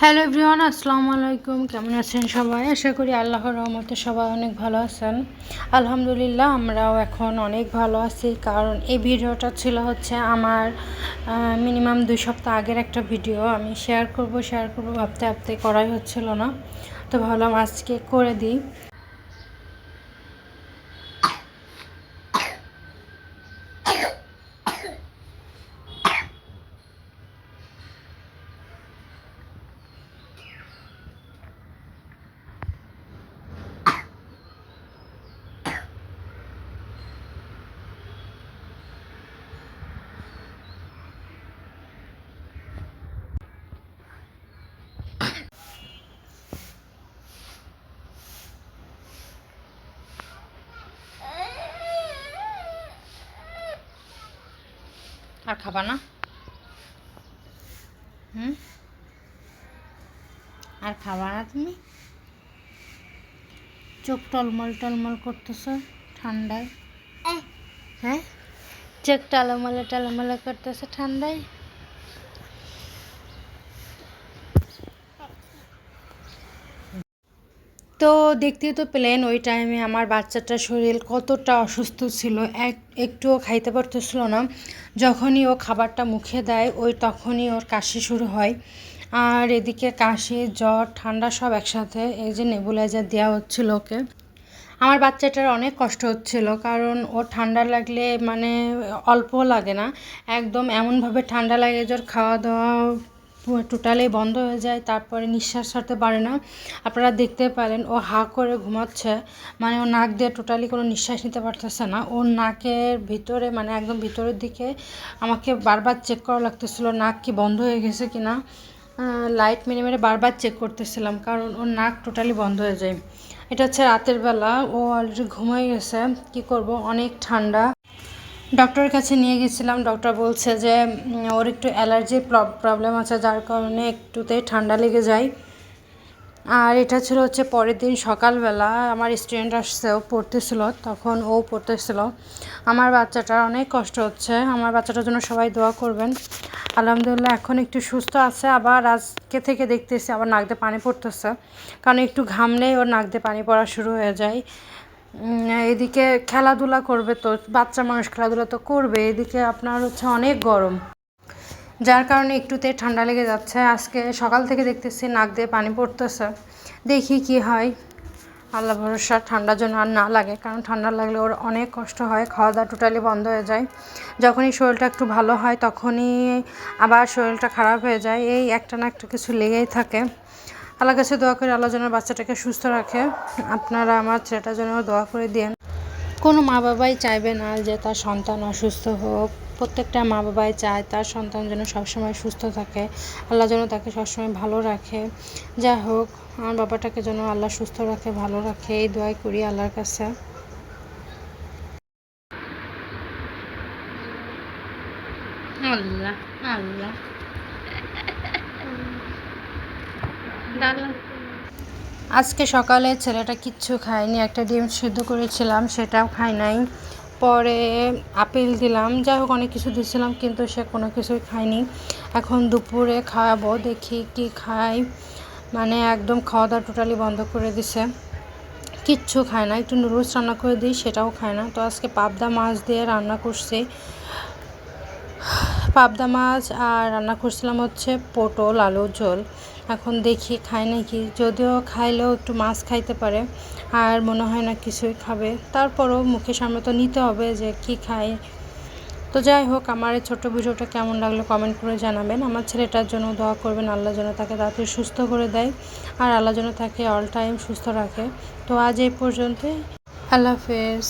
Hello everyone, আসসালামু আলাইকুম। কেমন আছেন সবাই? আশা করি আল্লাহর রহমতে সবাই অনেক ভালো আছেন। আলহামদুলিল্লাহ, আমরাও এখন অনেক ভালো আছি। কারণ এই ভিডিওটা ছিল আমার মিনিমাম 2 সপ্তাহ আগের একটা ভিডিও। আমি শেয়ার করব ভাবতে ভাবতে করাই হচ্ছিল না, তো ভাবলাম আজকে করে দিই। আর খাবা না? আর খাবা না তুমি? চোখ টলমল টলমল করতেছ ঠান্ডায়। হ্যাঁ, চোখ টলমলে করতেছে ঠান্ডায়। তো দেখতেই তো পেলেন ওই টাইমে আমার বাচ্চাটার শরীর কতটা অসুস্থ ছিল, একটুও খাইতে পারতেছিল না। যখনই ও খাবারটা মুখে দেয় তখনই ওর কাশি শুরু হয়। আর এদিকে কাশি, জ্বর, ঠান্ডা সব একসাথে। এই যে নেবুলাইজার দেওয়া হচ্ছিল ওকে। আমার বাচ্চাটার অনেক কষ্ট হচ্ছিল, কারণ ও ঠান্ডা লাগলে অল্প লাগে না, একদম এমনভাবে ঠান্ডা লাগে যে ওর খাওয়া দাওয়া টোটালি বন্ধ হয়ে যায়, তারপরে নিঃশ্বাস ছাড়তে পারে না। আপনারা দেখতে পারেন ও হা করে ঘুমাচ্ছে, ও নাক দিয়ে টোটালি কোনো নিঃশ্বাস নিতে পারতেছে না। ওর নাকের ভিতরে একদম ভিতরের দিকে আমাকে বারবার চেক করা লাগতেছিল নাক কি বন্ধ হয়ে গেছে কি না। লাইট মেরে মেরে বারবার চেক করতেছিলাম, কারণ ওর নাক টোটালি বন্ধ হয়ে যায়। এটা হচ্ছে রাতের বেলা, ও অলরেডি ঘুমাই গেছে। কি করব, অনেক ঠান্ডা। ডক্টরের কাছে নিয়ে গেছিলাম, ডক্টর বলছে যে ওর একটু অ্যালার্জির প্রবলেম আছে, যার কারণে একটুতেই ঠান্ডা লেগে যায়। আর এটা ছিল পরের দিন সকালবেলা, আমার স্টুডেন্ট আসছে, ও পড়তেছিল, তখন ও পড়তেছিল। আমার বাচ্চাটার অনেক কষ্ট হচ্ছে, আমার বাচ্চাটার জন্য সবাই দোয়া করবেন। আলহামদুলিল্লাহ এখন একটু সুস্থ আছে। আবার আজকে থেকে দেখতেছি আবার নাক দিয়ে পানি পড়তেছে, কারণ একটু ঘামলেই ওর নাক দিয়ে পানি পড়া শুরু হয়ে যায়। এদিকে খেলাধুলা করবে, তো বাচ্চা মানুষ খেলাধুলা তো করবে, এদিকে আপনার অনেক গরম, যার কারণে একটুতে ঠান্ডা লেগে যাচ্ছে। আজকে সকাল থেকে দেখতেছি নাক দিয়ে পানি পড়তেছে, দেখি কি হয়। আল্লাহ ভরসা, ঠান্ডার জন্য আর না লাগে, কারণ ঠান্ডা লাগলে ওর অনেক কষ্ট হয়, খাওয়া দাওয়া টোটালি বন্ধ হয়ে যায়। যখনই শরীরটা একটু ভালো হয় তখনই আবার শরীরটা খারাপ হয়ে যায়, এই একটা না একটা কিছু লেগেই থাকে। আল্লাহর কাছে দোয়া করে আল্লাহ যেন বাচ্চাটাকে সুস্থ রাখে। আপনারা আমার ছেলেটার জন্য দোয়া করে দিন। কোনো মা বাবাই চাইবে না যে তার সন্তান অসুস্থ হোক। প্রত্যেকটা মা বাবাই চায় তার সন্তান যেন সবসময় সুস্থ থাকে, আল্লাহ যেন তাকে সবসময় ভালো রাখে। যাই হোক, আমার বাবাটাকে যেন আল্লাহ সুস্থ রাখে, ভালো রাখে, এই দোয়াই করি আল্লাহর কাছে। আল্লাহ আল্লাহ আজকে সকালে ছেলেটা কিচ্ছু খায়নি, একটা ডিম সিদ্ধ করেছিলাম সেটাও খায় নাই। পরে আপেল দিলাম, যাই হোক অনেক কিছু দিয়েছিলাম, কিন্তু সে কোনো কিছুই খায়নি। এখন দুপুরে খাওয়াবো, দেখি কি খাই। একদম খাওয়া দাওয়া টোটালি বন্ধ করে দিছে, কিচ্ছু খায় না। একটু নুডলস রান্না করে দিই, সেটাও খায় না। তো আজকে পাবদা মাছ দিয়ে রান্না করছি, পাবদা মাছ, আর রান্না করছিলাম পটল আলুর ঝোল। এখন দেখি খায় নাকি, যদিও খাইলেও একটু মাছ খাইতে পারে, আর মনে হয় না কিছুই খাবে। তারপরও মুখের সামনে তো নিতে হবে যে কি খায়। তো যাই হোক, আমার এই ছোট্ট ভিডিওটা কেমন লাগলো কমেন্ট করে জানাবেন। আমার ছেলেটার জন্য দোয়া করবেন, আল্লাহ যেন তাকে তাড়াতাড়ি সুস্থ করে দেয়, আর আল্লাহ যেন তাকে অল টাইম সুস্থ রাখে। তো আজ এই পর্যন্তই, আল্লাহ হাফেজ।